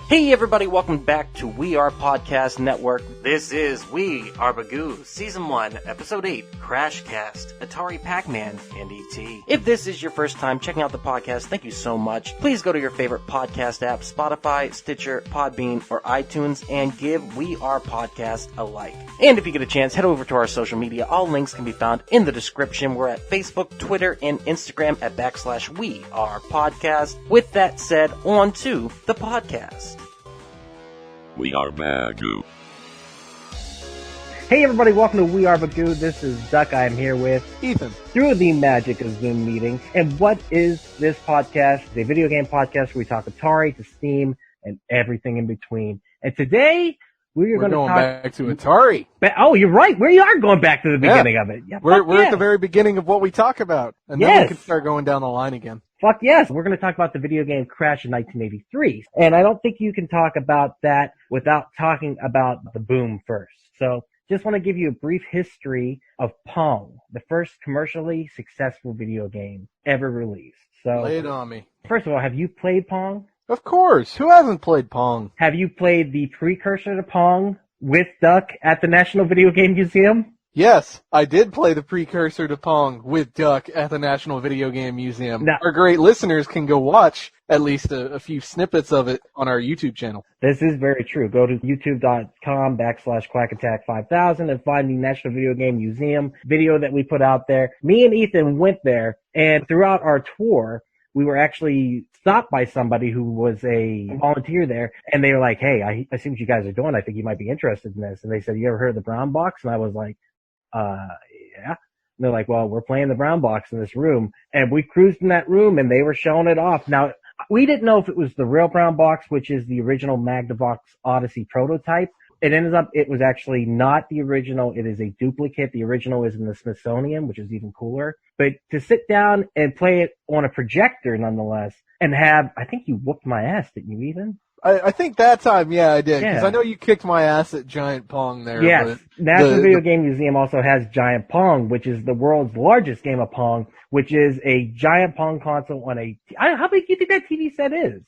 Hey everybody, welcome back to We Are Podcast Network. This is We Are Bagu, Season 1, Episode 8, Crashcast, Atari Pac-Man and ET. If this is your first time checking out the podcast, thank you so much. Please go to your favorite podcast app, Spotify, Stitcher, Podbean, or iTunes, and give We Are Podcast a like. And if you get a chance, head over to our social media. All links can be found in the description. We're at Facebook, Twitter, and Instagram at /We Are Podcast. With that said, on to the podcast. We Are Bagu. Hey everybody, welcome to We Are Bagu. This is Duck. I am here with Ethan. Through the magic of Zoom meeting. And what is this podcast? It's a video game podcast where we talk Atari to Steam and everything in between. And today we're going to talk back to Atari. Oh, you're right. We are going back to the beginning of it. Yeah, we're at the very beginning of what we talk about. And then we can start going down the line again. Fuck yes. We're going to talk about the video game Crash in 1983. And I don't think you can talk about that without talking about the boom first. So just want to give you a brief history of Pong, the first commercially successful video game ever released. So lay it on me. First of all, have you played Pong? Of course. Who hasn't played Pong? Have you played the precursor to Pong with Duck at the National Video Game Museum? Yes, I did play the precursor to Pong with Duck at the National Video Game Museum. Now, our great listeners can go watch at least a few snippets of it on our YouTube channel. This is very true. Go to youtube.com/QuackAttack5000 and find the National Video Game Museum video that we put out there. Me and Ethan went there, and throughout our tour, we were actually stopped by somebody who was a volunteer there, and they were like, hey, I see what you guys are doing. I think you might be interested in this. And they said, you ever heard of the Brown Box? And I was like, yeah. And they're like, well, we're playing the Brown Box in this room. And we cruised in that room, and they were showing it off. Now, we didn't know if it was the real Brown Box, which is the original Magnavox Odyssey prototype. It ended up, it was actually not the original. It is a duplicate. The original is in the Smithsonian, which is even cooler. But to sit down and play it on a projector, nonetheless, and have, I think you whooped my ass, didn't you, Ethan? I think that time, yeah, I did. Because I know you kicked my ass at Giant Pong there. Yes. National Video Game Museum also has Giant Pong, which is the world's largest game of Pong, which is a giant Pong console on a... how big do you think that TV set is?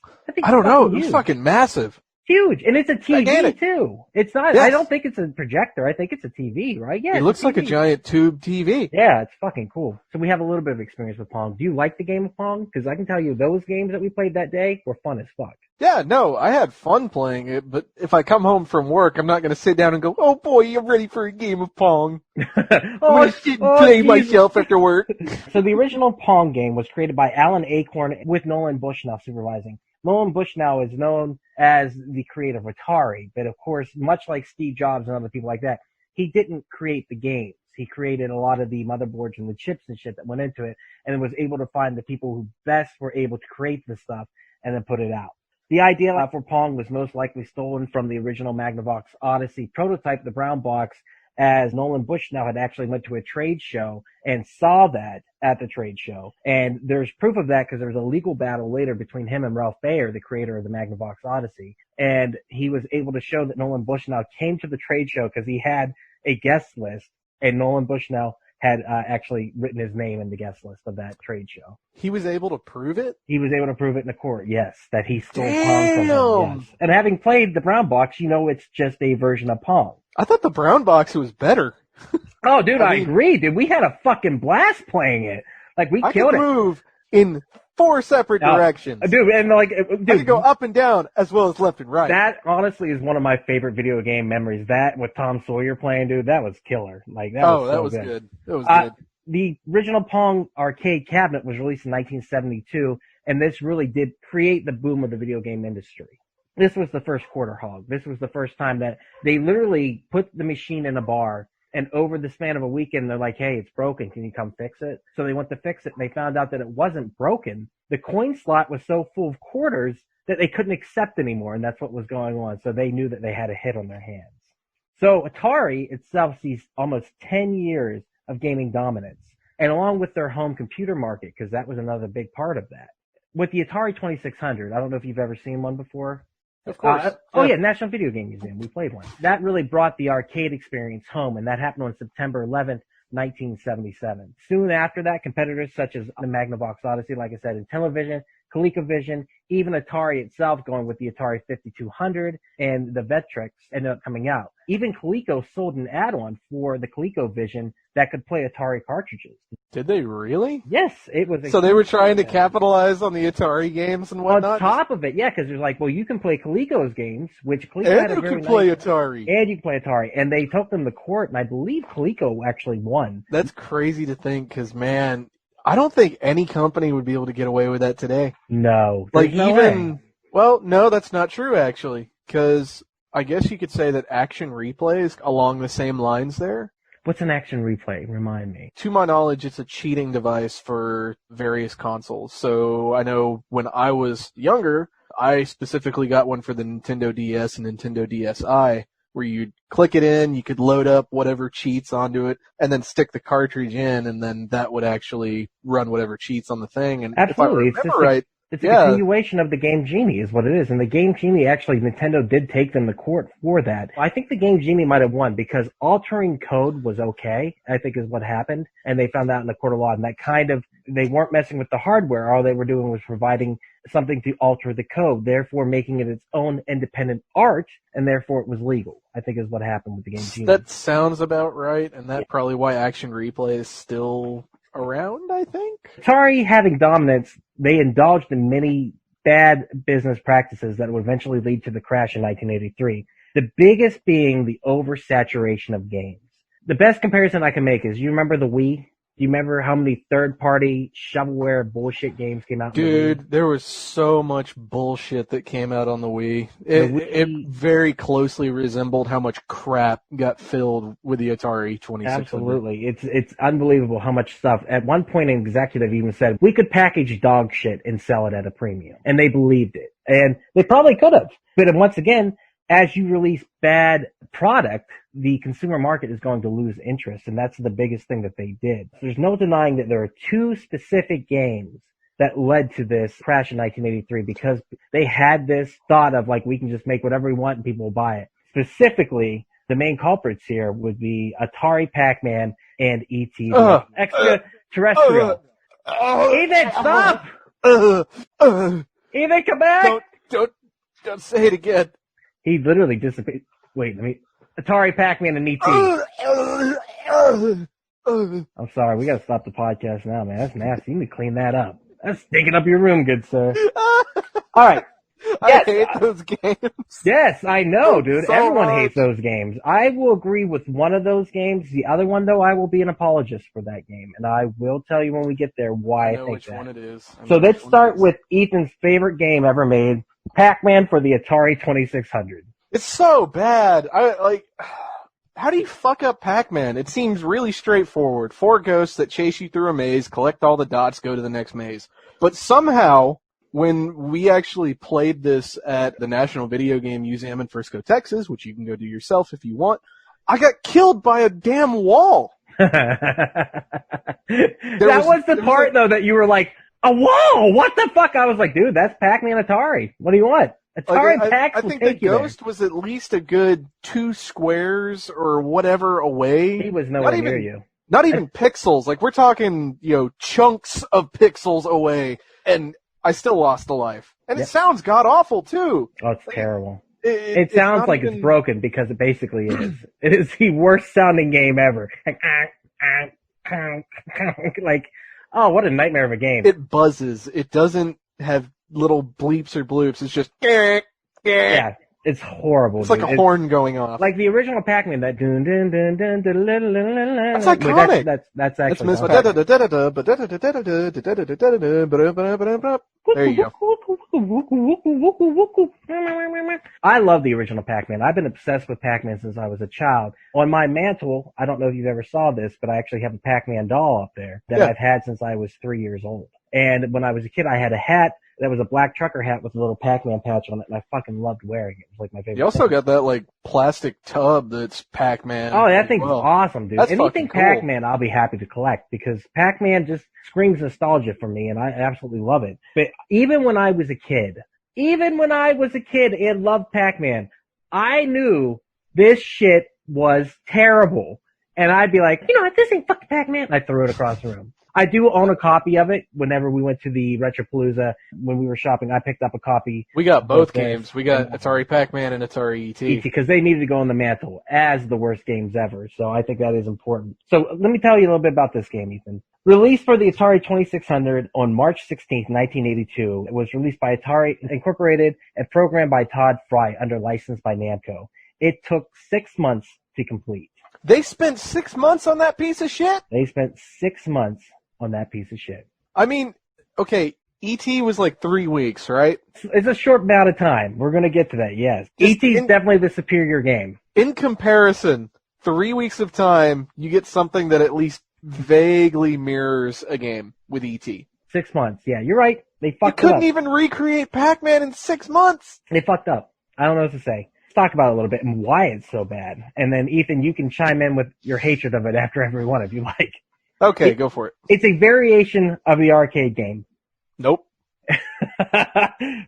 I don't know. It's fucking massive. Huge. And it's a TV, too. It's not... Yes. I don't think it's a projector. I think it's a TV, right? Yeah. It looks like a giant tube TV. Yeah, it's fucking cool. So we have a little bit of experience with Pong. Do you like the game of Pong? Because I can tell you those games that we played that day were fun as fuck. Yeah, no, I had fun playing it, but if I come home from work, I'm not going to sit down and go, oh boy, I'm ready for a game of Pong. I'm going to sit and play myself after work. So the original Pong game was created by Alan Acorn with Nolan Bushnell supervising. Nolan Bushnell is known as the creator of Atari, but of course, much like Steve Jobs and other people like that, he didn't create the games. He created a lot of the motherboards and the chips and shit that went into it, and was able to find the people who best were able to create the stuff and then put it out. The idea for Pong was most likely stolen from the original Magnavox Odyssey prototype, the Brown Box, as Nolan Bushnell had actually went to a trade show and saw that at the trade show. And there's proof of that because there was a legal battle later between him and Ralph Baer, the creator of the Magnavox Odyssey. And he was able to show that Nolan Bushnell came to the trade show because he had a guest list, and Nolan Bushnell had actually written his name in the guest list of that trade show. He was able to prove it? He was able to prove it in the court, yes, that he stole Pong from him, yes. And having played the Brown Box, you know it's just a version of Pong. I thought the Brown Box was better. Oh, dude, I agree, dude. We had a fucking blast playing it. Like, we killed it. I could move in 4 separate directions. Dude, and like, dude. I could go up and down as well as left and right. That, honestly, is one of my favorite video game memories. That, with Tom Sawyer playing, dude, that was killer. Like, that was so good. That was good. The original Pong arcade cabinet was released in 1972, and this really did create the boom of the video game industry. This was the first quarter hog. This was the first time that they literally put the machine in a bar, and over the span of a weekend, they're like, hey, it's broken. Can you come fix it? So they went to fix it, and they found out that it wasn't broken. The coin slot was so full of quarters that they couldn't accept anymore, and that's what was going on. So they knew that they had a hit on their hands. So Atari itself sees almost 10 years of gaming dominance, and along with their home computer market, because that was another big part of that. With the Atari 2600, I don't know if you've ever seen one before. Of course. National Video Game Museum. We played one. That really brought the arcade experience home, and that happened on September 11th, 1977. Soon after that, competitors such as the Magnavox Odyssey, like I said, in television, ColecoVision, even Atari itself going with the Atari 5200 and the Vectrex ended up coming out. Even Coleco sold an add-on for the ColecoVision that could play Atari cartridges. Did they really? Yes, it was. So they were trying to capitalize on the Atari games and whatnot? On top of it, yeah, because they're like, well, you can play Coleco's games, which Coleco and had a you very can play nice, Atari. and you can play Atari. And they took them to court, and I believe Coleco actually won. That's crazy to think, because, man, I don't think any company would be able to get away with that today. No. Like, no even, way. well, no, that's not true, actually, because I guess you could say that Action Replay is along the same lines there. What's an Action Replay? Remind me. To my knowledge, it's a cheating device for various consoles. So I know when I was younger, I specifically got one for the Nintendo DS and Nintendo DSi, where you'd click it in, you could load up whatever cheats onto it, and then stick the cartridge in, and then that would actually run whatever cheats on the thing. And Absolutely. if I remember right, it's a continuation of the Game Genie is what it is. And the Game Genie, actually, Nintendo did take them to court for that. I think the Game Genie might have won because altering code was okay, I think is what happened. And they found out in the court of law. And that kind of, they weren't messing with the hardware. All they were doing was providing something to alter the code, therefore making it its own independent art, and therefore it was legal, I think is what happened with the Game Genie. That sounds about right. And that's probably why Action Replay is still around, I think. Atari having dominance, they indulged in many bad business practices that would eventually lead to the crash in 1983. The biggest being the oversaturation of games. The best comparison I can make is, you remember the Wii? Do you remember how many third-party shovelware bullshit games came out? Dude, there was so much bullshit that came out on the Wii. It very closely resembled how much crap got filled with the Atari 2600. Absolutely. It's unbelievable how much stuff. At one point, an executive even said, we could package dog shit and sell it at a premium. And they believed it. And they probably could have. But once again, as you release bad product, the consumer market is going to lose interest, and that's the biggest thing that they did. There's no denying that there are two specific games that led to this crash in 1983 because they had this thought of, like, we can just make whatever we want and people will buy it. Specifically, the main culprits here would be Atari Pac-Man and ET, extraterrestrial. Ethan, stop! Ethan, come back! Don't say it again. He literally disappeared. Wait, Atari Pac-Man and ET. I'm sorry, we gotta stop the podcast now, man. That's nasty. You need to clean that up. That's stinking up your room, good sir. Alright. Yes. I hate those games. Yes, I know, dude. So Everyone much. hates those games. I will agree with one of those games. The other one, though, I will be an apologist for that game. And I will tell you when we get there why I know think which that. one it is. So let's start with Ethan's favorite game ever made, Pac-Man for the Atari 2600. It's so bad. How do you fuck up Pac-Man? It seems really straightforward. 4 ghosts that chase you through a maze, collect all the dots, go to the next maze. But somehow, when we actually played this at the National Video Game Museum in Frisco, Texas, which you can go do yourself if you want, I got killed by a damn wall. That was the part, though, that you were like, a wall! What the fuck? I was like, dude, that's Pac-Man Atari. What do you want? Atari Pac I think the ghost was at least a good 2 squares or whatever away. He was nowhere near you. Not even pixels. Like, we're talking, chunks of pixels away, and I still lost a life. And It sounds god-awful, too. Oh, it's terrible. It sounds like it's broken because it basically is. It is the worst sounding game ever. Like, oh, what a nightmare of a game. It buzzes. It doesn't have little bleeps or bloops. It's just... Yeah, it's horrible. It's like a horn going off. Like the original Pac-Man, that dun dun dun dun dun dun dun dun. That's iconic. That's actually. There you go. I love the original Pac-Man. I've been obsessed with Pac-Man since I was a child. On my mantle, I don't know if you've ever saw this, but I actually have a Pac-Man doll up there that I've had since I was 3 years old. And when I was a kid, I had a hat that was a black trucker hat with a little Pac-Man patch on it, and I fucking loved wearing it. It was like my favorite. You also got that like plastic tub that's Pac-Man. Oh, that thing's awesome, dude. That's Anything cool. Pac-Man, I'll be happy to collect because Pac-Man just screams nostalgia for me, and I absolutely love it. But even when I was a kid and loved Pac-Man, I knew this shit was terrible. And I'd be like, you know what, this ain't fucking Pac-Man. And I threw it across the room. I do own a copy of it. Whenever we went to the Retropalooza, when we were shopping, I picked up a copy. We got both games. We got Atari Pac-Man and Atari ET. Because they needed to go on the mantle as the worst games ever. So I think that is important. So let me tell you a little bit about this game, Ethan. Released for the Atari 2600 on March 16, 1982, it was released by Atari Incorporated and programmed by Todd Fry under license by Namco. It took 6 months to complete. They spent 6 months on that piece of shit? They spent 6 months on that piece of shit. I mean, okay, E.T. was like 3 weeks, right? It's a short amount of time. We're going to get to that, yes. E.T. is definitely the superior game. In comparison, 3 weeks of time, you get something that at least vaguely mirrors a game with E.T. 6 months, yeah, you're right. They fucked up. You couldn't even recreate Pac-Man in 6 months. They fucked up. I don't know what to say. Let's talk about it a little bit and why it's so bad. And then, Ethan, you can chime in with your hatred of it after every one if you like. Okay, go for it. It's a variation of the arcade game. Nope.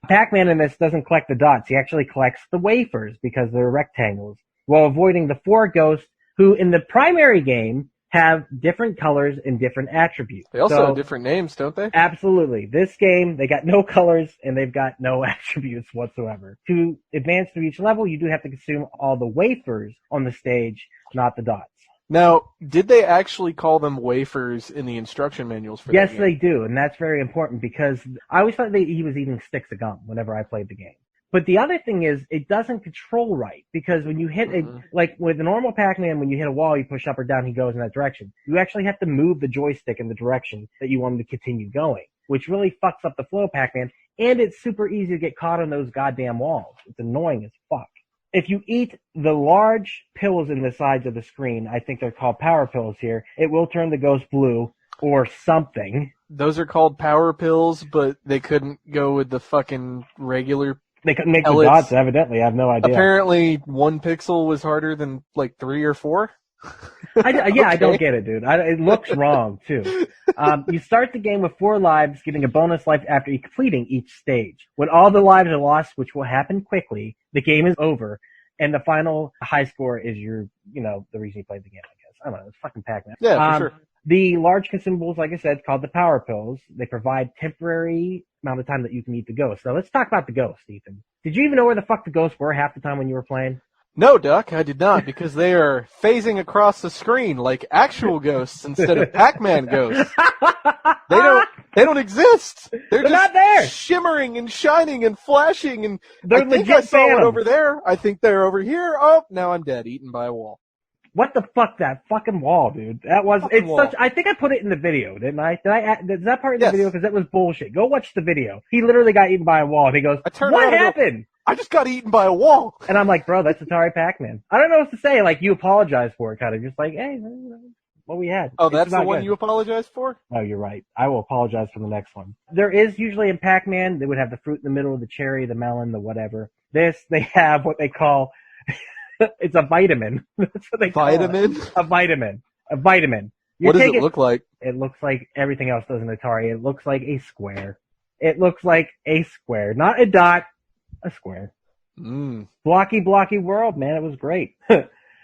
Pac-Man in this doesn't collect the dots. He actually collects the wafers because they're rectangles, while avoiding the 4 ghosts who, in the primary game, have different colors and different attributes. They also have different names, don't they? Absolutely. This game, they got no colors and they've got no attributes whatsoever. To advance through each level, you do have to consume all the wafers on the stage, not the dots. Now, did they actually call them wafers in the instruction manuals for that Yes, game? they do, and that's very important because I always thought that he was eating sticks of gum whenever I played the game. But the other thing is, it doesn't control right, because when you hit like with a normal Pac-Man, when you hit a wall, you push up or down, he goes in that direction. You actually have to move the joystick in the direction that you want him to continue going, which really fucks up the flow of Pac-Man, and it's super easy to get caught on those goddamn walls. It's annoying as fuck. If you eat the large pills in the sides of the screen, I think they're called power pills here, it will turn the ghost blue or something. Those are called power pills, but they couldn't go with the fucking regular. They couldn't make pellets. the dots, evidently. I have no idea. Apparently, 1 pixel was harder than like 3 or 4. Okay. I don't get it, dude. It looks wrong, too. You start the game with 4 lives, getting a bonus life after completing each stage. When all the lives are lost, which will happen quickly, the game is over, and the final high score is the reason you played the game, I guess. I don't know. It's fucking Pac-Man. Yeah, for sure. The large consumables, like I said, called the power pills. They provide temporary amount of time that you can eat the ghosts. So let's talk about the ghosts, Ethan. Did you even know where the fuck the ghosts were half the time when you were playing? No, Duck, I did not, because they are phasing across the screen like actual ghosts instead of Pac-Man ghosts. They don't exist. They're just not there. Shimmering and shining and flashing, and They're I think legit I saw one phantoms. over there. I think they're over here. Oh, now I'm dead, eaten by a wall. What the fuck, that fucking wall, dude? That was, Fucking it's wall. such, I think I put it in the video, didn't I? Is that part in the Yes. video? Because that was bullshit. Go watch the video. He literally got eaten by a wall, and he goes, I turned what around and go, happened? I just got eaten by a wall. And I'm like, bro, that's Atari Pac-Man. I don't know what to say. Like, you apologize for it, kind of. Just like, hey, what we had. Oh, It's that's the not one good. you apologized for? No, you're right. I will apologize for the next one. There is usually in Pac-Man, they would have the fruit in the middle, the cherry, the melon, the whatever. This, they have what they call, it's a vitamin. That's what they call Vitamin? it. A vitamin. A vitamin. What does it look like? It looks like everything else does in Atari. It looks like a square. It looks like a square. Not a dot, a square. Blocky world, man. It was great.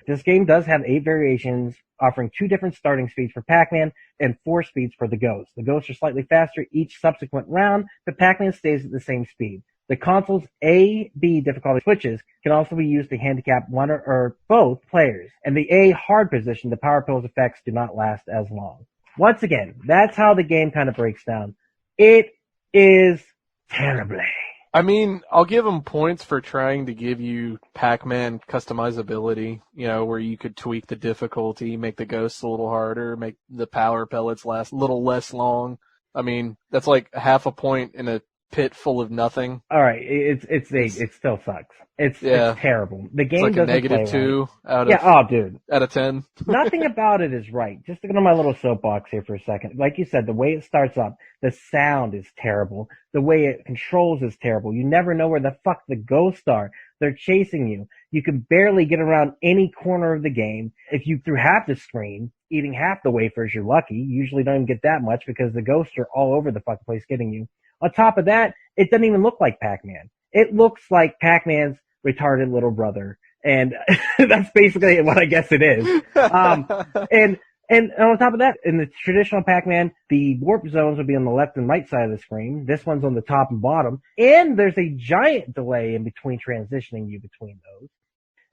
This game does have 8 variations, offering 2 different starting speeds for Pac-Man and 4 speeds for the Ghosts. The Ghosts are slightly faster each subsequent round, but Pac-Man stays at the same speed. The console's A, B difficulty switches can also be used to handicap one or both players, and the A hard position, the power pills effects do not last as long. Once again, that's how the game kind of breaks down. It is terribly. I mean, I'll give them points for trying to give you Pac-Man customizability, where you could tweak the difficulty, make the ghosts a little harder, make the power pellets last a little less long. I mean, that's like half a point in a pit full of nothing. All right, it still sucks. It's terrible. The game It's like a doesn't play -2 right. out of 10. Nothing about it is right. Just to get on my little soapbox here for a second. Like you said, the way it starts up, the sound is terrible. The way it controls is terrible. You never know where the fuck the ghosts are. They're chasing you. You can barely get around any corner of the game. If you threw half the screen, eating half the wafers, you're lucky. You usually don't even get that much because the ghosts are all over the fucking place getting you. On top of that, it doesn't even look like Pac-Man. It looks like Pac-Man's retarded little brother. And that's basically what I guess it is. And And on top of that, in the traditional Pac-Man, the warp zones would be on the left and right side of the screen. This one's on the top and bottom. And there's a giant delay in between transitioning you between those.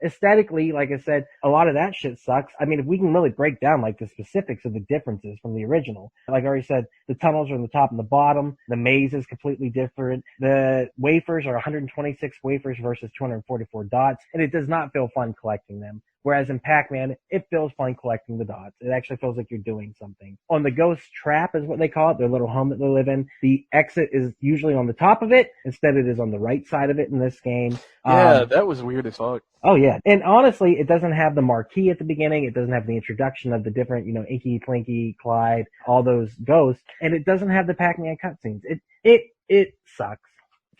Aesthetically, like I said, a lot of that shit sucks. I mean, if we can really break down like the specifics of the differences from the original, like I already said, the tunnels are on the top and the bottom. The maze is completely different. The wafers are 126 wafers versus 244 dots, and it does not feel fun collecting them. Whereas in Pac-Man, it feels fun collecting the dots. It actually feels like you're doing something. On the Ghost Trap is what they call it, their little home that they live in. The exit is usually on the top of it. Instead, it is on the right side of it in this game. Yeah, that was weird as fuck. Oh, yeah. And honestly, it doesn't have the marquee at the beginning. It doesn't have the introduction of the different, Inky, Plinky, Clyde, all those ghosts. And it doesn't have the Pac-Man cutscenes. It sucks.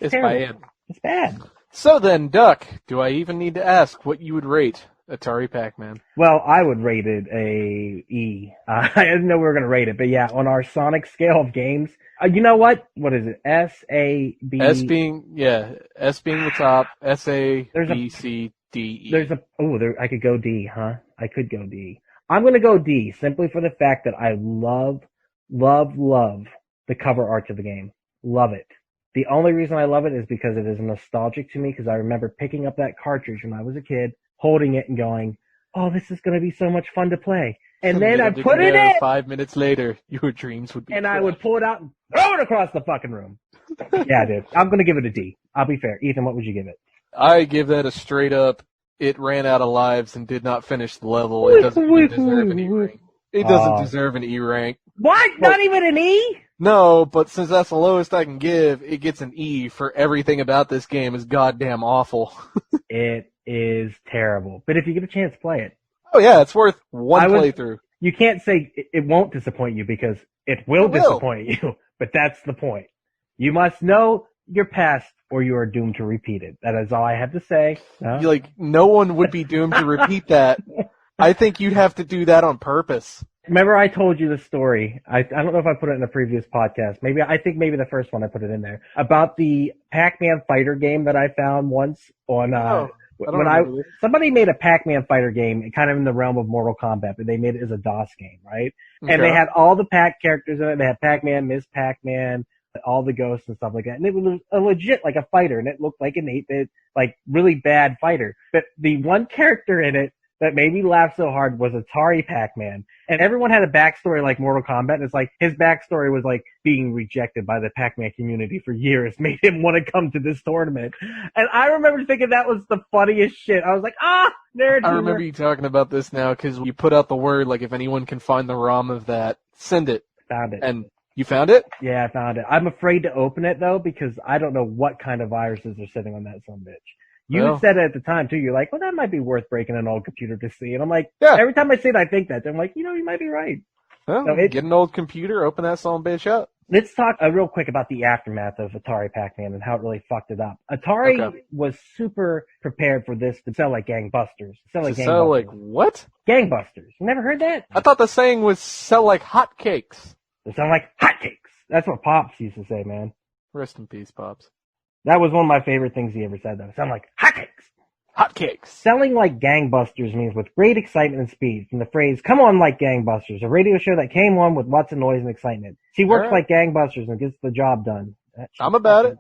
It's terrible. bad. It's bad. So then, Duck, do I even need to ask what you would rate Atari Pac-Man? Well, I would rate it a E. I didn't know we were going to rate it, but yeah, on our Sonic scale of games, you know what? What is it? S, A, B... S being the top, S, A, B, C, D, E. I could go D, huh? I could go D. I'm going to go D, simply for the fact that I love the cover art of the game. Love it. The only reason I love it is because it is nostalgic to me, because I remember picking up that cartridge when I was a kid, holding it and going, oh, this is going to be so much fun to play. And then I put it in. 5 minutes later, your dreams would be And crushed. I would pull it out and throw it across the fucking room. Yeah, dude. I'm going to give it a D. I'll be fair. Ethan, what would you give it? I give that a straight up, it ran out of lives and did not finish the level. It doesn't even deserve an E rank. It doesn't deserve an E rank. What? Not even an E? No, but since that's the lowest I can give, it gets an E for everything about this game is goddamn awful. It is terrible. But if you get a chance, play it. Oh yeah, it's worth one playthrough. You can't say it won't disappoint you because it will disappoint you, but that's the point. You must know your past or you are doomed to repeat it. That is all I have to say. No one would be doomed to repeat that. I think you'd have to do that on purpose. Remember I told you the story. I don't know if I put it in a previous podcast. I think maybe the first one I put it in there. About the Pac-Man fighter game that I found once on somebody made a Pac-Man fighter game kind of in the realm of Mortal Kombat, but they made it as a DOS game, right? Okay. And they had all the Pac characters in it. They had Pac-Man, Ms. Pac-Man, all the ghosts and stuff like that. And it was a legit like a fighter, and it looked like an 8-bit, like really bad fighter. But the one character in it that made me laugh so hard was Atari Pac-Man. And everyone had a backstory like Mortal Kombat, and it's like his backstory was like being rejected by the Pac-Man community for years, made him want to come to this tournament. And I remember thinking that was the funniest shit. I was like, nerd. I remember you talking about this now because you put out the word, like if anyone can find the ROM of that, send it. Found it. And you found it? Yeah, I found it. I'm afraid to open it though because I don't know what kind of viruses are sitting on that son-of-a-bitch. You said it at the time, too. You're like, well, that might be worth breaking an old computer to see. And I'm like, every time I say it, I think that. I'm like, you might be right. Well, get an old computer, open that son of a bitch up. Let's talk real quick about the aftermath of Atari Pac-Man and how it really fucked it up. Atari was super prepared for this to sell like gangbusters. Sell like what? Gangbusters. You never heard that? I thought the saying was sell like hotcakes. They sound like hotcakes. That's what Pops used to say, man. Rest in peace, Pops. That was one of my favorite things he ever said, though. It sounded like hotcakes. Hotcakes. Selling like gangbusters means with great excitement and speed. From the phrase, come on like gangbusters, a radio show that came on with lots of noise and excitement. She works like gangbusters and gets the job done. I'm about it.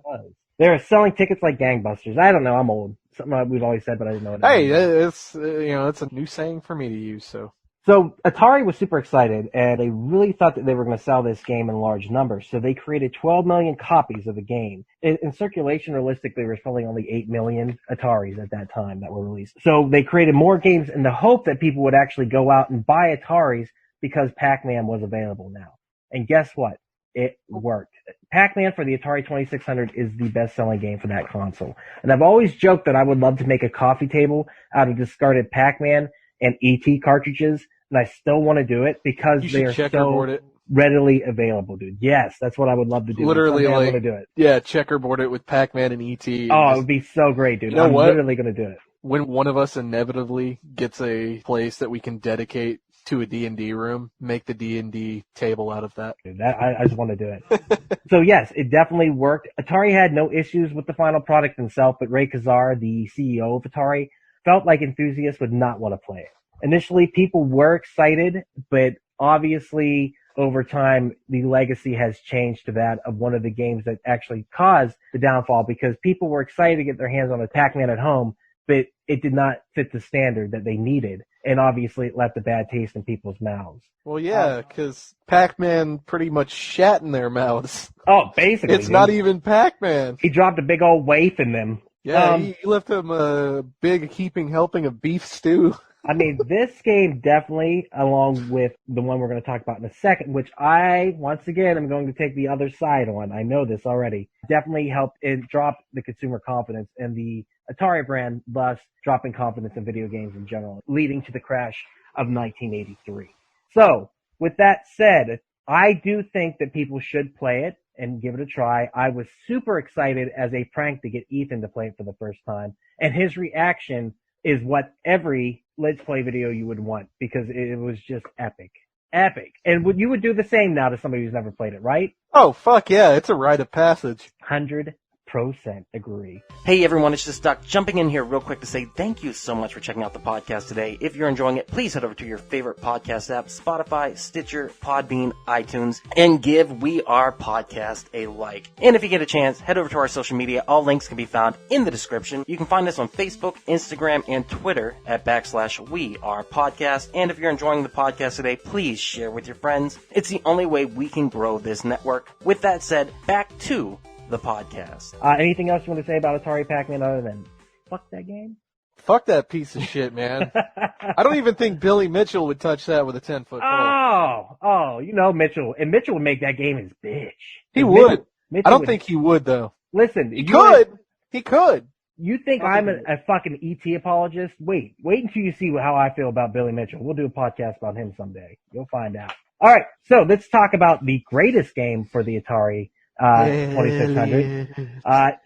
They're selling tickets like gangbusters. I don't know. I'm old. Something we've always said, but I didn't know it. Hey, it's it's a new saying for me to use, So Atari was super excited, and they really thought that they were going to sell this game in large numbers. So they created 12 million copies of the game. In circulation, realistically, there was probably only 8 million Ataris at that time that were released. So they created more games in the hope that people would actually go out and buy Ataris because Pac-Man was available now. And guess what? It worked. Pac-Man for the Atari 2600 is the best-selling game for that console. And I've always joked that I would love to make a coffee table out of discarded Pac-Man and ET cartridges, and I still want to do it because they are so readily available, dude. Yes, that's what I would love to do. Literally, I want to do it. Yeah, checkerboard it with Pac-Man and ET. It would be so great, dude. I'm literally going to do it. When one of us inevitably gets a place that we can dedicate to a D&D room, make the D&D table out of that. Dude, I just want to do it. So yes, it definitely worked. Atari had no issues with the final product itself, but Ray Kazar, the CEO of Atari, felt like enthusiasts would not want to play it. Initially, people were excited, but obviously over time, the legacy has changed to that of one of the games that actually caused the downfall because people were excited to get their hands on a Pac-Man at home, but it did not fit the standard that they needed. And obviously, it left a bad taste in people's mouths. Well, yeah, because Pac-Man pretty much shat in their mouths. Oh, basically. It's not even Pac-Man. He dropped a big old waif in them. Yeah, he left them a big heaping helping of beef stew. I mean, this game definitely, along with the one we're going to talk about in a second, which once again, I'm going to take the other side on. I know this already. Definitely helped it drop the consumer confidence in the Atari brand, thus dropping confidence in video games in general, leading to the crash of 1983. So, with that said, I do think that people should play it and give it a try. I was super excited as a prank to get Ethan to play it for the first time, and his reaction is what every Let's Play video you would want, because it was just epic. Epic. And you would do the same now to somebody who's never played it, right? Oh, fuck yeah, it's a rite of passage. 100% agree. Hey everyone, it's just Doc jumping in here real quick to say thank you so much for checking out the podcast today. If you're enjoying it, please head over to your favorite podcast app, Spotify, Stitcher, Podbean, iTunes, and give We Are Podcast a like. And if you get a chance, head over to our social media. All links can be found in the description. You can find us on Facebook, Instagram, and Twitter at /We Are Podcast. And if you're enjoying the podcast today, please share with your friends. It's the only way we can grow this network. With that said, back to the podcast. Anything else you want to say about Atari Pac-Man other than fuck that game? Fuck that piece of shit, man. I don't even think Billy Mitchell would touch that with a 10-foot pole. Oh, you know Mitchell. And Mitchell would make that game his bitch. He would. Mitchell I don't think he would, though. Listen. He could. He could. You think I'm a fucking ET apologist? Wait until you see how I feel about Billy Mitchell. We'll do a podcast about him someday. You'll find out. All right, so let's talk about the greatest game for the Atari 2600.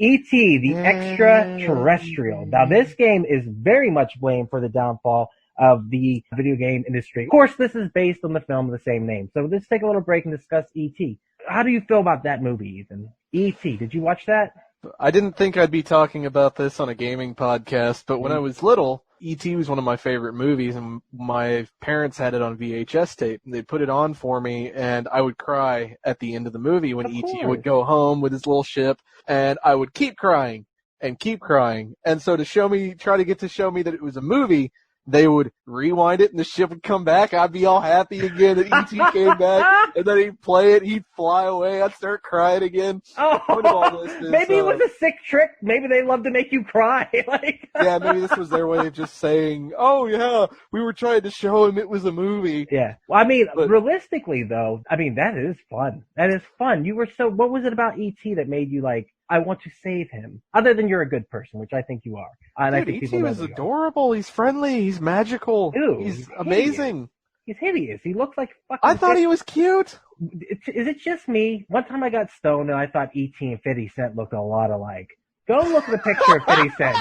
E.T., the extraterrestrial. Now, this game is very much blamed for the downfall of the video game industry. Of course, this is based on the film of the same name. So let's take a little break and discuss E.T. How do you feel about that movie, Ethan? E.T., did you watch that? I didn't think I'd be talking about this on a gaming podcast, but when I was little, E.T. was one of my favorite movies, and my parents had it on VHS tape. They put it on for me, and I would cry at the end of the movie when E.T. would go home with his little ship, and I would keep crying and keep crying. And so to show me that it was a movie, they would rewind it, and the ship would come back. I'd be all happy again that E.T. came back, and then he'd play it, he'd fly away, I'd start crying again. Maybe it was a sick trick. Maybe they love to make you cry. Yeah, maybe this was their way of just saying, oh yeah, we were trying to show him it was a movie. Yeah. Well, realistically though, that is fun. That is fun. What was it about E.T. that made you I want to save him? Other than you're a good person, which I think you are. And dude, E.T. was adorable. He's friendly. He's magical. Ew, he's amazing. He's hideous. He looks like fucking... I thought he was cute. Is it just me? One time I got stoned and I thought E.T. and 50 Cent looked a lot alike. Go look at the picture of 50 Cent.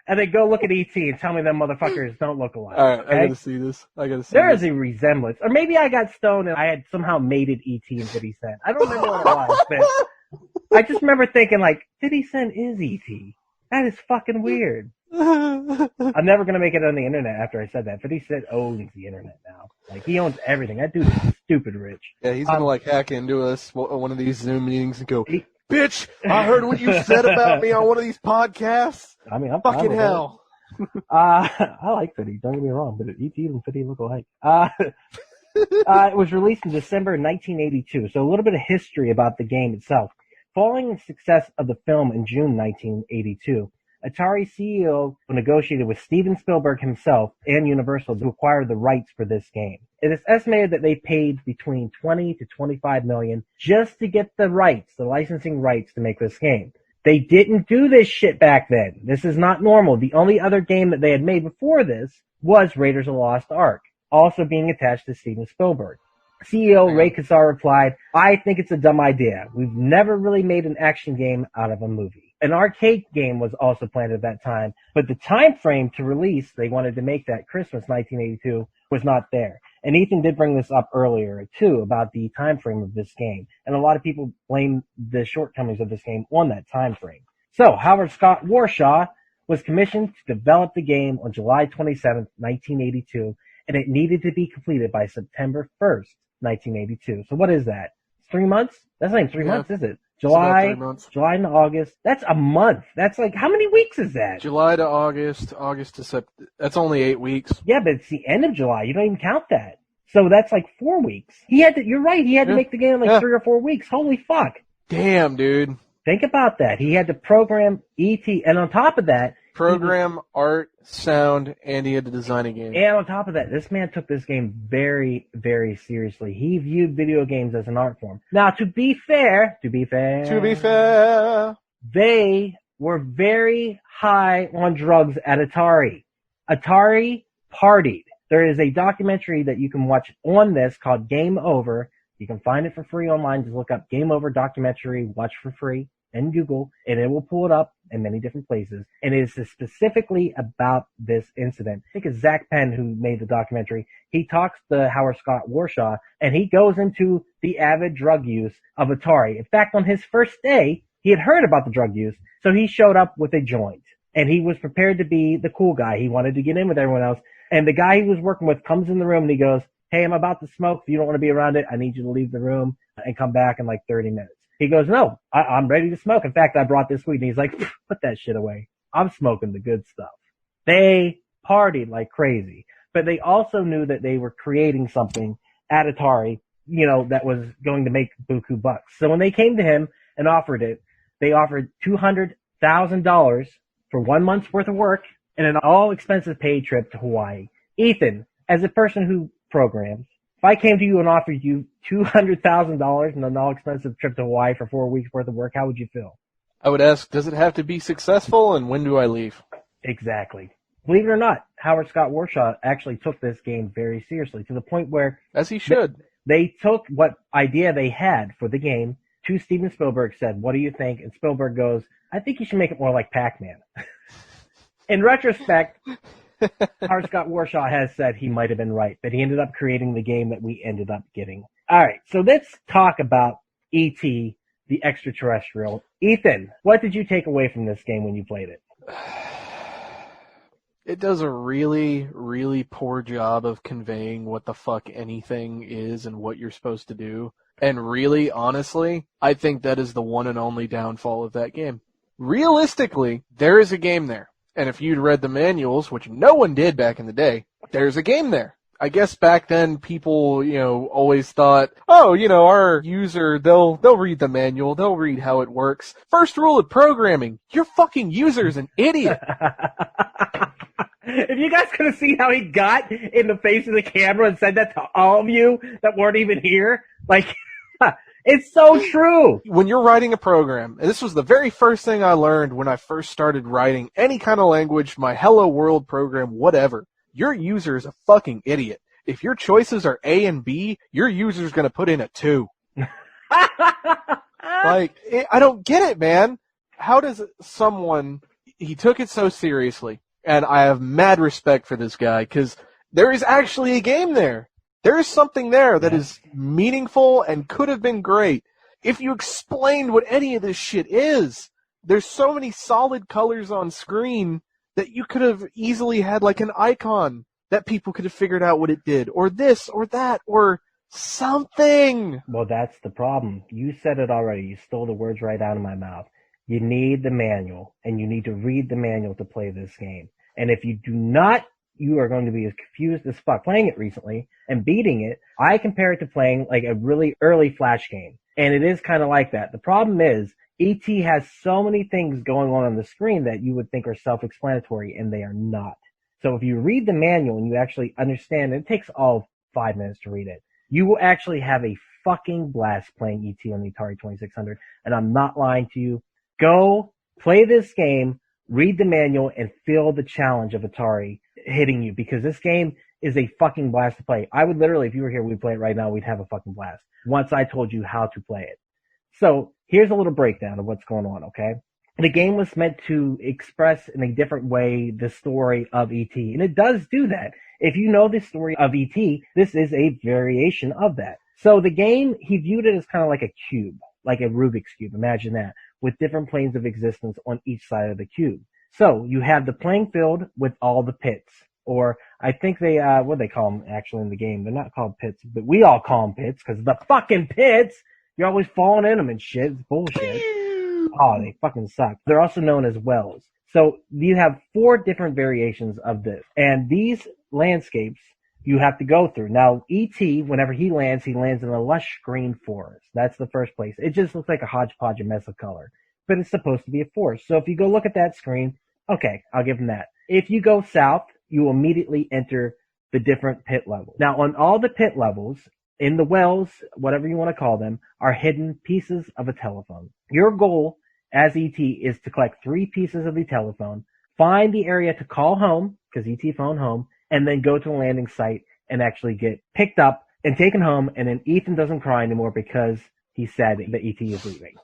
And then go look at E.T. and tell me them motherfuckers don't look alike. All right, okay? I gotta see this. There is a resemblance. Or maybe I got stoned and I had somehow mated E.T. and 50 Cent. I don't remember what it was, but... I just remember thinking, 50 Cent is E.T. That is fucking weird. I'm never going to make it on the internet after I said that. 50 Cent owns the internet now. He owns everything. That dude is stupid rich. Yeah, he's going to hack into us one of these Zoom meetings and go, bitch, I heard what you said about me on one of these podcasts. I'm fucking hell. I like 50, don't get me wrong, but E.T. and 50 look alike. It was released in December 1982, so a little bit of history about the game itself. Following the success of the film in June 1982, Atari CEO negotiated with Steven Spielberg himself and Universal to acquire the rights for this game. It is estimated that they paid between $20 to $25 million just to get the rights, the licensing rights to make this game. They didn't do this shit back then. This is not normal. The only other game that they had made before this was Raiders of the Lost Ark, also being attached to Steven Spielberg. CEO Ray Kassar replied, I think it's a dumb idea. We've never really made an action game out of a movie. An arcade game was also planned at that time, but the time frame to release they wanted to make that Christmas 1982 was not there. And Ethan did bring this up earlier, too, about the time frame of this game. And a lot of people blame the shortcomings of this game on that time frame. So, Howard Scott Warshaw was commissioned to develop the game on July 27, 1982, and it needed to be completed by September 1st, 1982. So what is that? 3 months? That's not even 3 months, is it? It's about 3 July, months. July to August. That's a month. That's like, how many weeks is that? July to August, August to September. That's only 8 weeks. Yeah, but it's the end of July. You don't even count that. So that's like 4 weeks. You're right, he had to make the game in like 3 or 4 weeks. Holy fuck. Damn, dude. Think about that. He had to program E.T., and on top of that... Program, art, sound, and he had to design a game. And on top of that, this man took this game very, very seriously. He viewed video games as an art form. Now, to be fair, they were very high on drugs at Atari. Atari partied. There is a documentary that you can watch on this called Game Over. You can find it for free online. Just look up Game Over documentary, watch for free, and Google, and it will pull it up in many different places. And it is specifically about this incident. I think it's Zach Penn who made the documentary. He talks to Howard Scott Warshaw, and he goes into the avid drug use of Atari. In fact, on his first day, he had heard about the drug use, so he showed up with a joint. And he was prepared to be the cool guy. He wanted to get in with everyone else. And the guy he was working with comes in the room and he goes, "Hey, I'm about to smoke. If you don't want to be around it, I need you to leave the room and come back in like 30 minutes. He goes, "No, I'm ready to smoke. In fact, I brought this weed." And he's like, "Put that shit away. I'm smoking the good stuff." They partied like crazy. But they also knew that they were creating something at Atari, that was going to make buku bucks. So when they came to him and offered it, they offered $200,000 for 1 month's worth of work and an all-expenses paid trip to Hawaii. Ethan, as a person who programs, if I came to you and offered you $200,000 and an all-expensive trip to Hawaii for 4 weeks worth of work, how would you feel? I would ask, does it have to be successful, and when do I leave? Exactly. Believe it or not, Howard Scott Warshaw actually took this game very seriously, to the point where... As he should. They took what idea they had for the game to Steven Spielberg, said, "What do you think?" And Spielberg goes, "I think you should make it more like Pac-Man." In retrospect, Howard Scott Warshaw has said he might have been right, but he ended up creating the game that we ended up getting. All right, so let's talk about E.T., the extraterrestrial. Ethan, what did you take away from this game when you played it? It does a really, really poor job of conveying what the fuck anything is and what you're supposed to do. And really, honestly, I think that is the one and only downfall of that game. Realistically, there is a game there. And if you'd read the manuals, which no one did back in the day, there's a game there. I guess back then people, always thought, our user, they'll read the manual, they'll read how it works. First rule of programming, your fucking user's an idiot. If you guys could have seen how he got in the face of the camera and said that to all of you that weren't even here, it's so true. When you're writing a program, and this was the very first thing I learned when I first started writing any kind of language, my Hello World program, whatever, your user is a fucking idiot. If your choices are A and B, your user's going to put in a 2. I don't get it, man. How does someone... He took it so seriously, and I have mad respect for this guy, because there is actually a game there. There is something there that is meaningful and could have been great. If you explained what any of this shit is, there's so many solid colors on screen that you could have easily had like an icon that people could have figured out what it did, or this, or that, or something. Well, that's the problem. You said it already. You stole the words right out of my mouth. You need the manual, and you need to read the manual to play this game. And if you do not, you are going to be as confused as fuck. Playing it recently and beating it, I compare it to playing like a really early Flash game. And it is kind of like that. The problem is, E.T. has so many things going on the screen that you would think are self-explanatory, and they are not. So if you read the manual and you actually understand, and it takes all 5 minutes to read it, you will actually have a fucking blast playing E.T. on the Atari 2600. And I'm not lying to you. Go play this game, read the manual, and feel the challenge of Atari hitting you, because this game is a fucking blast to play. I would literally, if you were here, we'd play it right now, we'd have a fucking blast once I told you how to play it. So here's a little breakdown of what's going on, okay? The game was meant to express in a different way the story of E.T., and it does do that. If you know the story of E.T., this is a variation of that. So the game, he viewed it as kind of like a cube, like a Rubik's Cube, imagine that, with different planes of existence on each side of the cube. So you have the playing field with all the pits, or I think they, what do they call them actually in the game? They're not called pits, but we all call them pits because the fucking pits, you're always falling in them and shit. It's bullshit. Oh, they fucking suck. They're also known as wells. So you have 4 different variations of this. And these landscapes you have to go through. Now, E.T., whenever he lands in a lush green forest. That's the first place. It just looks like a hodgepodge of mess of color. But it's supposed to be a forest. So if you go look at that screen, okay, I'll give him that. If you go south, you will immediately enter the different pit levels. Now, on all the pit levels, in the wells, whatever you want to call them, are hidden pieces of a telephone. Your goal as E.T. is to collect 3 pieces of the telephone, find the area to call home, because E.T. phoned home, and then go to the landing site and actually get picked up and taken home, and then Ethan doesn't cry anymore because he said that E.T. is leaving.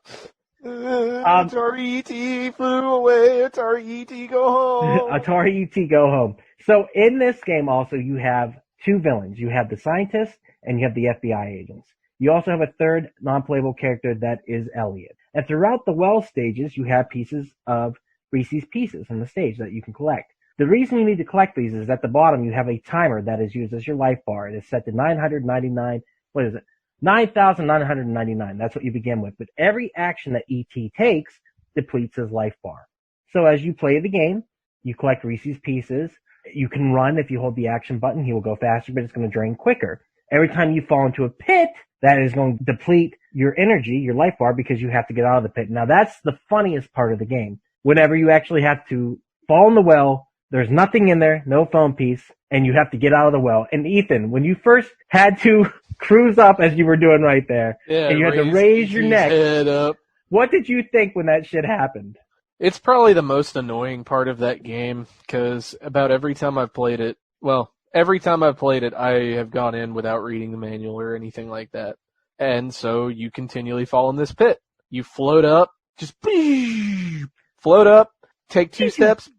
Atari E.T. flew away. Atari E.T. go home. Atari E.T. go home. So in this game also you have 2 villains. You have the scientist and you have the FBI agents. You also have a third non-playable character that is Elliot. And throughout the well stages, you have pieces of Reese's Pieces on the stage that you can collect. The reason you need to collect these is at the bottom you have a timer that is used as your life bar. It is set to 9,999. That's what you begin with. But every action that E.T. takes depletes his life bar. So as you play the game, you collect Reese's Pieces. You can run if you hold the action button. He will go faster, but it's going to drain quicker. Every time you fall into a pit, that is going to deplete your energy, your life bar, because you have to get out of the pit. Now, that's the funniest part of the game. Whenever you actually have to fall in the well, there's nothing in there, no phone piece, and you have to get out of the well. And Ethan, when you first had to cruise up as you were doing right there, and you had to raise your neck, head up. What did you think when that shit happened? It's probably the most annoying part of that game, because about every time I've played it, I have gone in without reading the manual or anything like that. And so you continually fall in this pit. You float up, just float up, take 2 steps,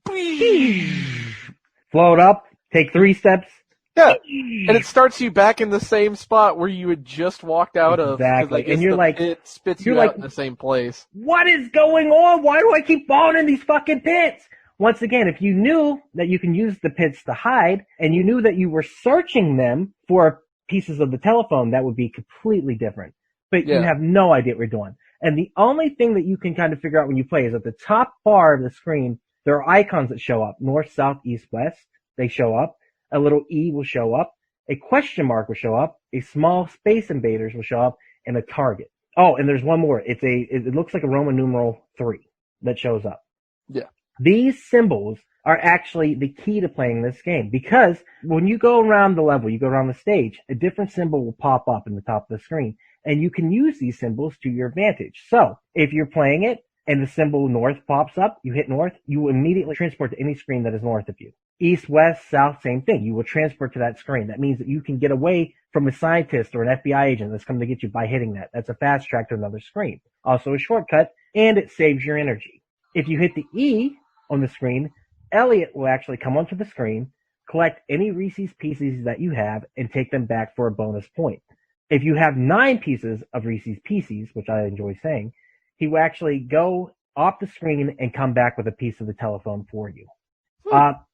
float up, take 3 steps. Yeah, and it starts you back in the same spot where you had just walked out of. Exactly, and you're like, it spits you out in the same place. What is going on? Why do I keep falling in these fucking pits? Once again, if you knew that you can use the pits to hide, and you knew that you were searching them for pieces of the telephone, that would be completely different. But you have no idea what you're doing. And the only thing that you can kind of figure out when you play is at the top bar of the screen, there are icons that show up. North, south, east, west. They show up. A little E will show up. A question mark will show up. A small space invaders will show up. And a target. Oh, and there's one more. It looks like a Roman numeral 3 that shows up. Yeah. These symbols are actually the key to playing this game, because when you go around the level, you go around the stage, a different symbol will pop up in the top of the screen, and you can use these symbols to your advantage. So if you're playing it and the symbol north pops up, you hit north, you will immediately transport to any screen that is north of you. East, west, south, same thing. You will transport to that screen. That means that you can get away from a scientist or an FBI agent that's coming to get you by hitting that. That's a fast track to another screen. Also a shortcut, and it saves your energy. If you hit the E on the screen, Elliot will actually come onto the screen, collect any Reese's Pieces that you have, and take them back for a bonus point. If you have 9 pieces of Reese's Pieces, which I enjoy saying, he will actually go off the screen and come back with a piece of the telephone for you.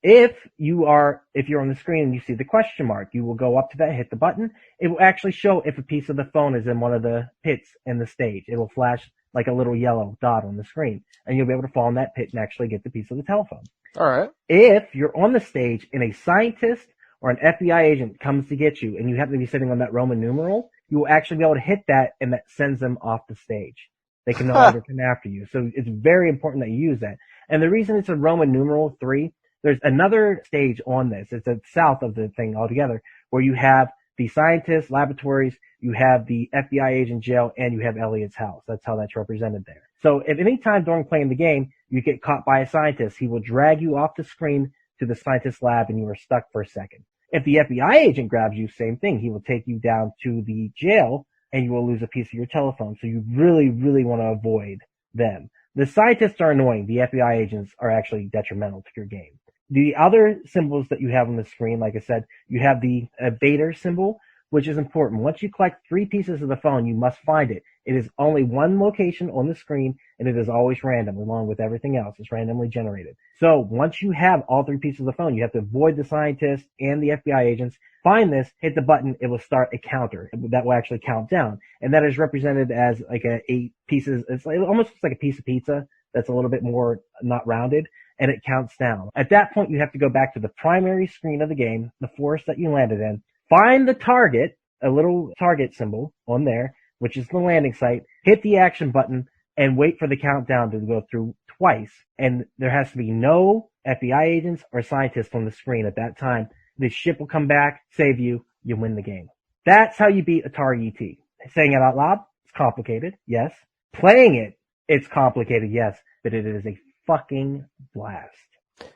If you're on the screen and you see the question mark, you will go up to that, hit the button. It will actually show if a piece of the phone is in one of the pits in the stage. It will flash like a little yellow dot on the screen, and you'll be able to fall in that pit and actually get the piece of the telephone. All right. If you're on the stage and a scientist or an FBI agent comes to get you and you happen to be sitting on that Roman numeral, you will actually be able to hit that, and that sends them off the stage. They can no longer come after you. So it's very important that you use that. And the reason it's a Roman numeral 3, there's another stage on this. It's south of the thing altogether, where you have the scientists, laboratories, you have the FBI agent jail, and you have Elliot's house. That's how that's represented there. So if any time during playing the game you get caught by a scientist, he will drag you off the screen to the scientist's lab, and you are stuck for a second. If the FBI agent grabs you, same thing. He will take you down to the jail, and you will lose a piece of your telephone. So you really, really want to avoid them. The scientists are annoying. The FBI agents are actually detrimental to your game. The other symbols that you have on the screen, like I said, you have the evader symbol, which is important. Once you collect 3 pieces of the phone, you must find it. It is only one location on the screen, and it is always random, along with everything else. It's randomly generated. So once you have all three pieces of the phone, you have to avoid the scientists and the FBI agents. Find this, hit the button, it will start a counter that will actually count down. And that is represented as like eight pieces. It's like, it almost looks like a piece of pizza that's a little bit more not rounded, and it counts down. At that point, you have to go back to the primary screen of the game, the forest that you landed in, find the target, a little target symbol on there, which is the landing site, hit the action button, and wait for the countdown to go through twice. And there has to be no FBI agents or scientists on the screen at that time. The ship will come back, save you, you win the game. That's how you beat Atari ET. Saying it out loud, it's complicated, yes. Playing it, it's complicated, yes. But it is a fucking blast.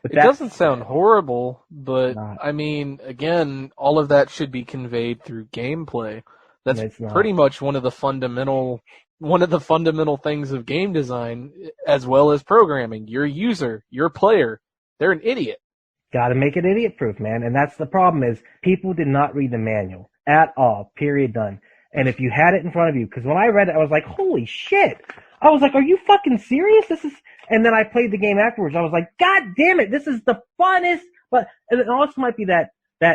But it doesn't sound horrible, but I mean, again, all of that should be conveyed through gameplay. That's pretty much one of the fundamental things of game design, as well as programming. Your user, your player, they're an idiot. Got to make it idiot-proof, man. And that's the problem is people did not read the manual at all. Period. Done. And if you had it in front of you, because when I read it, I was like, holy shit. I was like, are you fucking serious? And then I played the game afterwards. I was like, God damn it, this is the funnest. But and it also might be that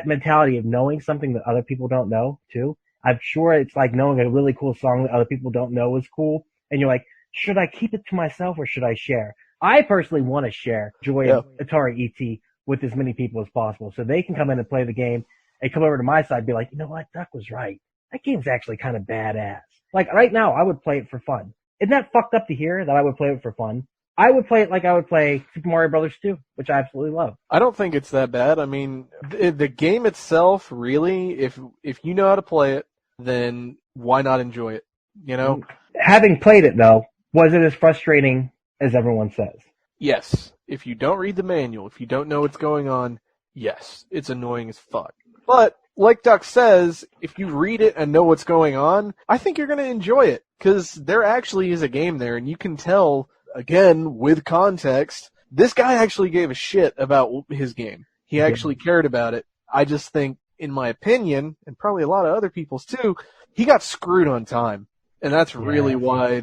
mentality of knowing something that other people don't know too. I'm sure it's like knowing a really cool song that other people don't know is cool. And you're like, should I keep it to myself or should I share? I personally want to share joy of Atari ET with as many people as possible, so they can come in and play the game and come over to my side and be like, you know what, Duck was right. That game's actually kind of badass. Like right now, I would play it for fun. Isn't that fucked up to hear that I would play it for fun? I would play it like I would play Super Mario Brothers 2, which I absolutely love. I don't think it's that bad. I mean, the game itself, really, if you know how to play it, then why not enjoy it? You know? Having played it, though, was it as frustrating as everyone says? Yes. If you don't read the manual, if you don't know what's going on, yes, it's annoying as fuck. But, like Duck says, if you read it and know what's going on, I think you're going to enjoy it, because there actually is a game there, and you can tell, again, with context, this guy actually gave a shit about his game. He actually cared about it. I just think, in my opinion, and probably a lot of other people's too, he got screwed on time. And that's really why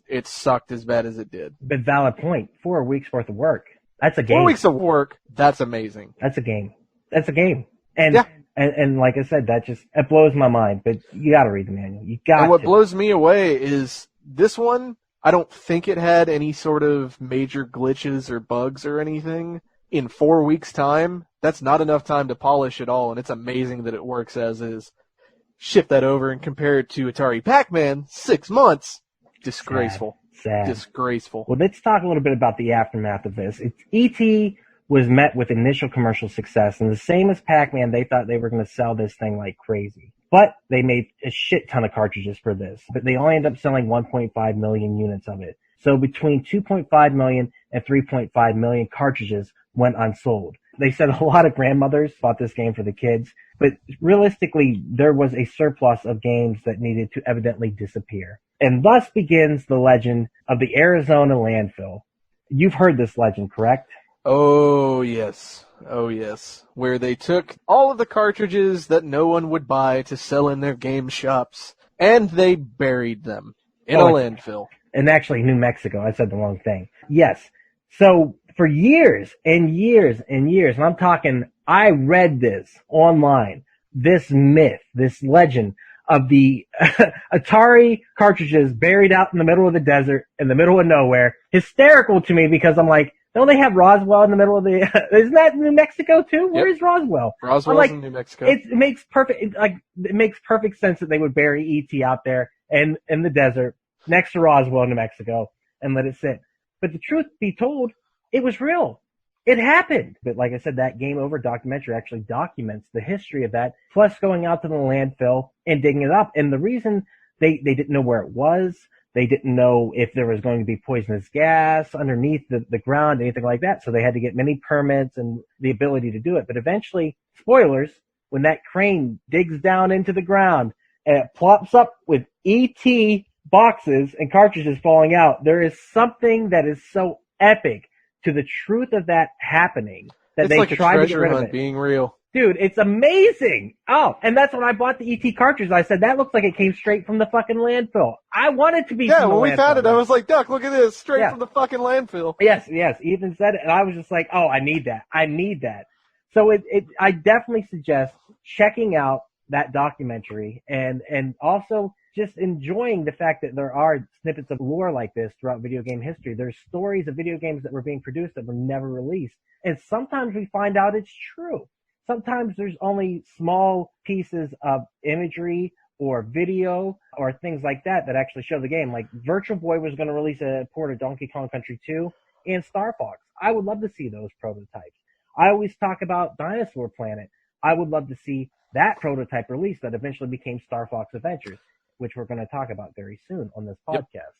it sucked as bad as it did. But valid point. 4 weeks worth of work. That's a game. 4 weeks of work, that's amazing. That's a game. That's a game. And and like I said, it blows my mind. But you gotta read the manual. And what blows me away is this one, I don't think it had any sort of major glitches or bugs or anything. In 4 weeks' time, that's not enough time to polish it all, and it's amazing that it works as is. Shift that over and compare it to Atari Pac-Man, 6 months. Disgraceful. Sad. Disgraceful. Well, let's talk a little bit about the aftermath of this. E.T. was met with initial commercial success, and the same as Pac-Man, they thought they were going to sell this thing like crazy. But they made a shit ton of cartridges for this. But they only ended up selling 1.5 million units of it. So between 2.5 million and 3.5 million cartridges went unsold. They said a lot of grandmothers bought this game for the kids, but realistically, there was a surplus of games that needed to evidently disappear. And thus begins the legend of the Arizona landfill. You've heard this legend, correct? Oh, yes. Oh, yes. Where they took all of the cartridges that no one would buy to sell in their game shops, and they buried them in a landfill. And actually, New Mexico. I said the wrong thing. Yes. So for years and years and years, and I'm talking, I read this online, this myth, this legend of the Atari cartridges buried out in the middle of the desert, in the middle of nowhere. Hysterical to me because I'm like, don't they have Roswell in the middle of the, isn't that New Mexico too? Where is Roswell? Roswell's in New Mexico. It makes perfect sense that they would bury E.T. out there and in the desert next to Roswell, New Mexico, and let it sit. But the truth be told, it was real. It happened. But like I said, that Game Over documentary actually documents the history of that, plus going out to the landfill and digging it up. And the reason they didn't know where it was, they didn't know if there was going to be poisonous gas underneath the ground, anything like that. So they had to get many permits and the ability to do it. But eventually, spoilers, when that crane digs down into the ground and it plops up with ET boxes and cartridges falling out, there is something that is so epic to the truth of that happening that it's they like tried a to get treasure rid of hunt it. being real. Dude, it's amazing. Oh, and that's when I bought the ET cartridge. I said, that looks like it came straight from the fucking landfill. I want it to be Yeah, from the when we found it, I was like, Duck, look at this, straight from the fucking landfill. Yes, Ethan said it, and I was just like, oh, I need that. So I definitely suggest checking out that documentary and also just enjoying the fact that there are snippets of lore like this throughout video game history. There's stories of video games that were being produced that were never released. And sometimes we find out it's true. Sometimes there's only small pieces of imagery or video or things like that that actually show the game. Like Virtual Boy was going to release a port of Donkey Kong Country 2 and Star Fox. I would love to see those prototypes. I always talk about Dinosaur Planet. I would love to see that prototype release that eventually became Star Fox Adventures, which we're going to talk about very soon on this podcast. Yep.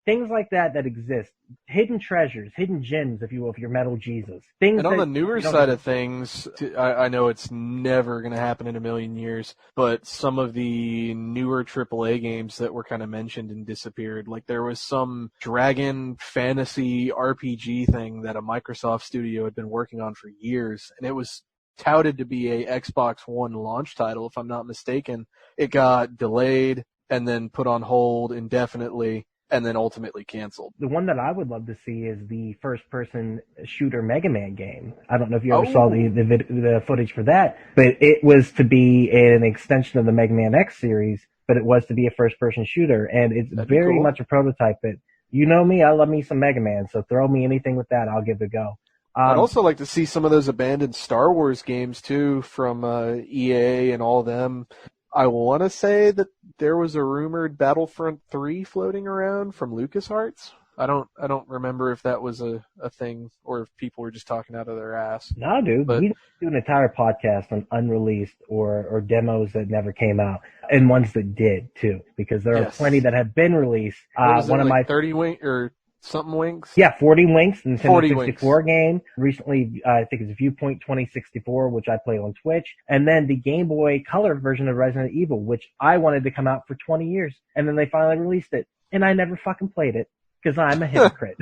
Things like that exist. Hidden treasures, hidden gems, if you will, if you're Metal Jesus. And on the newer side of things, I know it's never going to happen in a million years, but some of the newer AAA games that were kind of mentioned and disappeared, like there was some dragon fantasy RPG thing that a Microsoft studio had been working on for years, and it was touted to be a Xbox One launch title, if I'm not mistaken. It got delayed and then put on hold indefinitely, and then ultimately canceled. The one that I would love to see is the first-person shooter Mega Man game. I don't know if you ever saw the footage for that, but it was to be an extension of the Mega Man X series, but it was to be a first-person shooter, and it's very much a prototype. But you know me, I love me some Mega Man, so throw me anything with that, I'll give it a go. I'd also like to see some of those abandoned Star Wars games, too, from EA and all them. I want to say that there was a rumored Battlefront 3 floating around from LucasArts. I don't remember if that was a thing or if people were just talking out of their ass. No, dude. We do an entire podcast on unreleased or demos that never came out, and ones that did, too, because there are plenty that have been released. One of my 30 or something winks? Yeah, 40 winks, the Nintendo 64 game. Recently, I think it's Viewpoint 2064, which I play on Twitch. And then the Game Boy Color version of Resident Evil, which I wanted to come out for 20 years. And then they finally released it. And I never fucking played it, because I'm a hypocrite.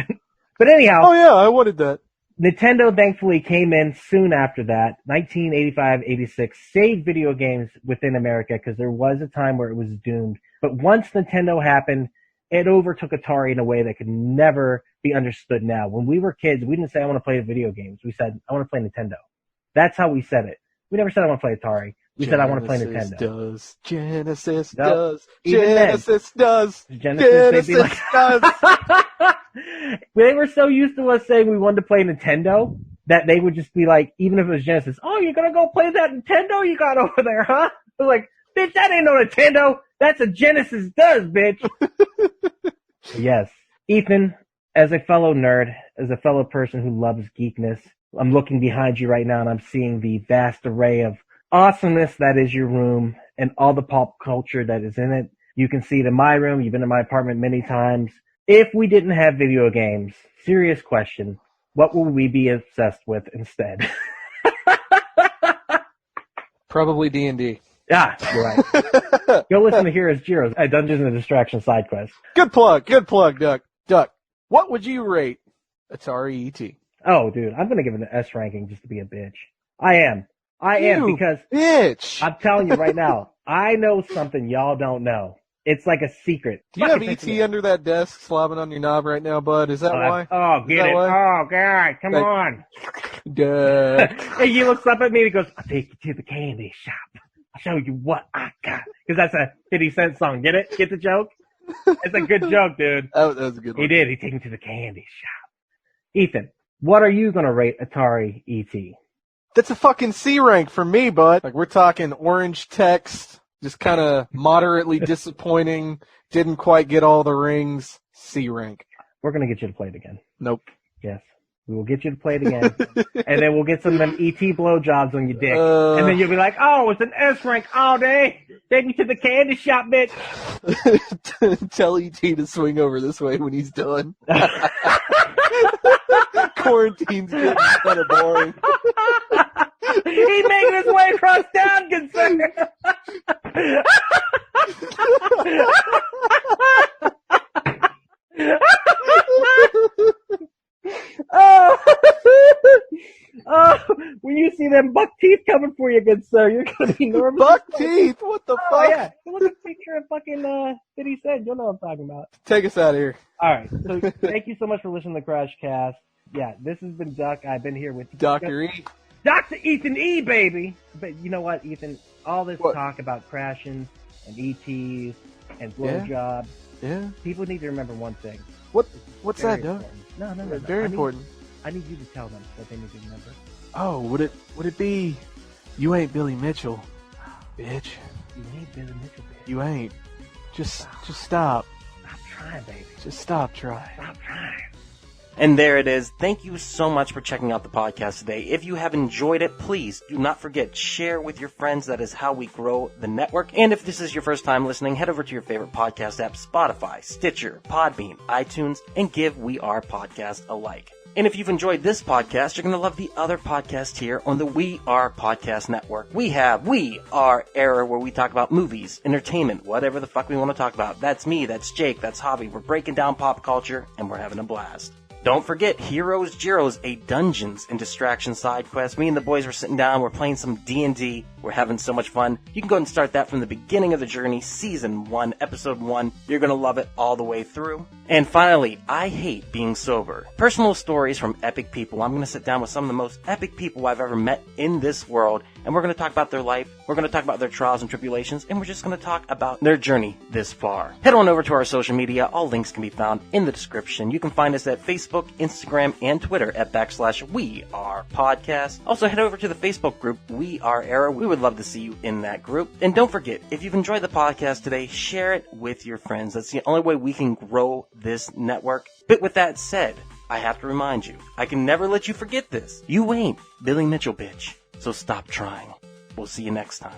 But anyhow. Oh yeah, I wanted that. Nintendo thankfully came in soon after that, 1985-86, saved video games within America, because there was a time where it was doomed. But once Nintendo happened, it overtook Atari in a way that could never be understood now. When we were kids, we didn't say, I want to play video games. We said, I want to play Nintendo. That's how we said it. We never said, I want to play Atari. We said, I want to play Nintendo. Genesis does. Genesis does. They were so used to us saying we wanted to play Nintendo that they would just be like, even if it was Genesis, oh, you're going to go play that Nintendo you got over there, huh? They're like, bitch, that ain't no Nintendo. That's a Genesis does, bitch. Yes. Ethan, as a fellow nerd, as a fellow person who loves geekness, I'm looking behind you right now and I'm seeing the vast array of awesomeness that is your room and all the pop culture that is in it. You can see it in my room. You've been in my apartment many times. If we didn't have video games, serious question, what would we be obsessed with instead? Probably D&D. Yeah, you're right. Go listen to Heroes Gyros, a Dungeons and Distraction side quest. Good plug, Duck. Duck, what would you rate Atari ET? Oh, dude, I'm going to give it an S ranking just to be a bitch. I am because bitch. I'm telling you right now, I know something y'all don't know. It's like a secret. Do you have ET under that desk slobbing on your knob right now, bud? Is that why? Oh, get it. Why? Oh, God, come on. Duh. And he looks up at me and he goes, I'll take you to the candy shop. Show you what I got. Because that's a 50 Cent song. Get it? Get the joke? It's a good joke, dude. That was a good one. He did. He took me to the candy shop. Ethan, what are you going to rate Atari ET? That's a fucking C rank for me, bud. Like, we're talking orange text, just kind of moderately disappointing, didn't quite get all the rings. C rank. We're going to get you to play it again. Nope. Yes. We will get you to play it again, and then we'll get some of them ET blowjobs on your dick, and then you'll be like, oh, it's an S rank all day. Take me to the candy shop, bitch. Tell ET to swing over this way when he's done. Quarantine's getting kind of boring. He's making his way across town, good sir. Oh, when you see them buck teeth coming for you, good sir. You're gonna be nervous. Buck teeth? What the Oh fuck? yeah. Look at the picture of fucking 50 Cent. You'll know what I'm talking about. Take us out of here. All right. So thank you so much for listening to Crashcast. Yeah, this has been Duck. I've been here with Dr. E. Dr. Ethan E, baby. But you know what, Ethan? All this What? talk about crashing and ETs and blowjobs. Yeah. People need to remember one thing. What's Very that, Doug? important. No. Very important. I need you to tell them what they need to remember. Oh, would it be, you ain't Billy Mitchell, bitch. You ain't Billy Mitchell, bitch. You ain't. Just stop. Stop trying, baby. Just stop trying. Stop trying. And there it is. Thank you so much for checking out the podcast today. If you have enjoyed it, please do not forget, share with your friends. That is how we grow the network. And if this is your first time listening, head over to your favorite podcast app, Spotify, Stitcher, Podbean, iTunes, and give We Are Podcast a like. And if you've enjoyed this podcast, you're going to love the other podcast here on the We Are Podcast Network. We have We Are Error, where we talk about movies, entertainment, whatever the fuck we want to talk about. That's me, that's Jake, that's Hobby. We're breaking down pop culture, and we're having a blast. Don't forget Heroes Gyros, a Dungeons and Distraction side quest. Me and the boys were sitting down, we're playing some D&D, we're having so much fun. You can go and start that from the beginning of the journey, Season 1, Episode 1. You're going to love it all the way through. And finally, I hate being sober. Personal stories from epic people. I'm going to sit down with some of the most epic people I've ever met in this world, and we're going to talk about their life, we're going to talk about their trials and tribulations, and we're just going to talk about their journey this far. Head on over to our social media. All links can be found in the description. You can find us at Facebook, Instagram, and Twitter at /We Are Podcast. Also, head over to the Facebook group, We Are Error. We would love to see you in that group. And don't forget, if you've enjoyed the podcast today, share it with your friends. That's the only way we can grow this network. But with that said, I have to remind you, I can never let you forget this. You ain't Billy Mitchell, bitch. So stop trying. We'll see you next time.